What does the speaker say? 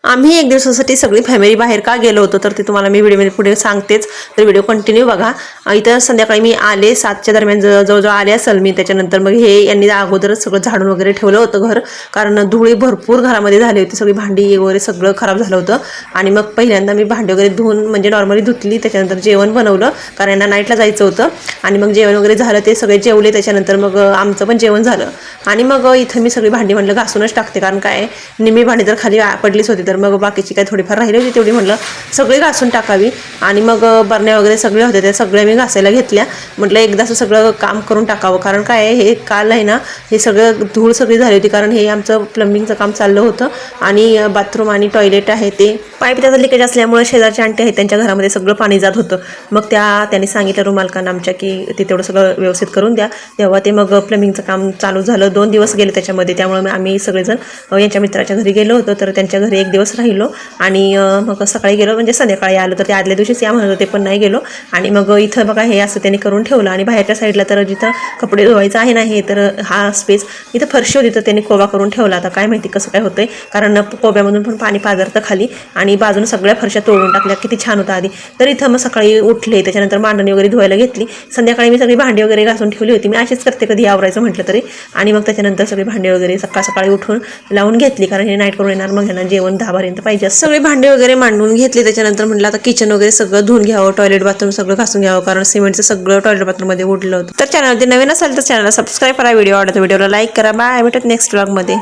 आम्ही एक दिवसासाठी सगळी फॅमिली बाहेर का गेलो होतो तर ते तुम्हाला मी व्हिडिओमध्ये पुढे सांगतेच, तर व्हिडिओ कंटिन्यू बघा. इथं संध्याकाळी मी आले 7च्या दरम्यान जवळजवळ आले असेल मी. त्याच्यानंतर मग हे यांनी अगोदरच सगळं झाडून वगैरे ठेवलं होतं घर, कारण धुळी भरपूर घरामध्ये झाली होती, सगळी भांडी वगैरे सगळं खराब झालं होतं. आणि मग पहिल्यांदा मी भांडी वगैरे धुवून म्हणजे नॉर्मली धुतली, त्याच्यानंतर जेवण बनवलं कारण यांना नाईटला जायचं होतं. आणि मग जेवण वगैरे झालं, ते सगळे जेवले, त्याच्यानंतर मग आमचं पण जेवण झालं. आणि मग इथं मी सगळी भांडी म्हणलं घासूनच टाकते, कारण काय निम्मी भांडी तर खाली पडलीच होती, तर मग बाकीची काय थोडीफार राहिली होती तेवढी म्हटलं सगळी घासून टाकावी. आणि मग बरण्या वगैरे सगळ्या होत्या त्या सगळ्या मी घासायला घेतल्या. म्हटलं एकदा असं सगळं काम करून टाकावं, कारण काय हे काल आहे ना हे सगळं धूळ सगळी झाली होती, कारण हे आमचं प्लंबिंगचं काम चाललं होतं. आणि बाथरूम आणि टॉयलेट आहे ते पाईप त्याचा लिकेज असल्यामुळे शेजारचे आंटी आहेत त्यांच्या घरामध्ये सगळं पाणी जात होतं. मग त्यांनी सांगितलं रूम मालकांना आमच्या की ते तेवढं सगळं व्यवस्थित करून द्या. तेव्हा ते मग प्लंबिंगचं काम चालू झालं. 2 दिवस गेले त्याच्यामध्ये. त्यामुळे आम्ही सगळेजण यांच्या मित्राच्या घरी गेलो होतो, तर त्यांच्या घरी 1 दिवस राहिलो. आणि मग सकाळी गेलो म्हणजे संध्याकाळी आलो, तर ते आदल्या दिवशीच या म्हणत होते पण नाही गेलो. आणि मग इथं बघा हे असं त्यांनी करून ठेवलं. आणि बाहेरच्या साईडला तर जिथं कपडे धुवायचं आहे ना हे, तर हा स्पेस इथं फरशी होती तर त्यांनी कोबा करून ठेवला. आता काय माहिती कसं काय होतंय, कारण कोब्यामधून पण पाणी पाझरतं खाली. आणि बाजून सगळ्या फरशा तोडून टाकल्या, किती छान होतं आधी. तर इथं मग सकाळी उठले, त्याच्यानंतर मांडणी वगैरे धुवायला घेतली. संध्याकाळी मी सगळी भांडी वगैरे घासून ठेवली होती, मी अशीच करते कधी आवरायचं म्हटलं तरी. आणि मग त्याच्यानंतर सगळी भांडी वगैरे सकाळी उठून लावून घेतली, कारण हे नाईट करून येणार, मग ह्यांना जेवण 10पर्यंत पाहिजे. सगळी भांडी वगैरे मांडून घेतली. त्याच्यानंतर म्हटलं आता किचन वगैरे सगळं धुवून घ्यावं, टॉयलेट बाथरूम सगळं घासून घ्यावं, कारण सिमेंटचं सगळं टॉयलेट बाथरूममध्ये उडलं होतं. तर चॅनल नवीन असेल तर चॅनलला सबस्क्राईब करा, व्हिडिओ आवडतो व्हिडिओला लाईक करा. बाय, भेटत नेक्स्ट व्लॉगमध्ये.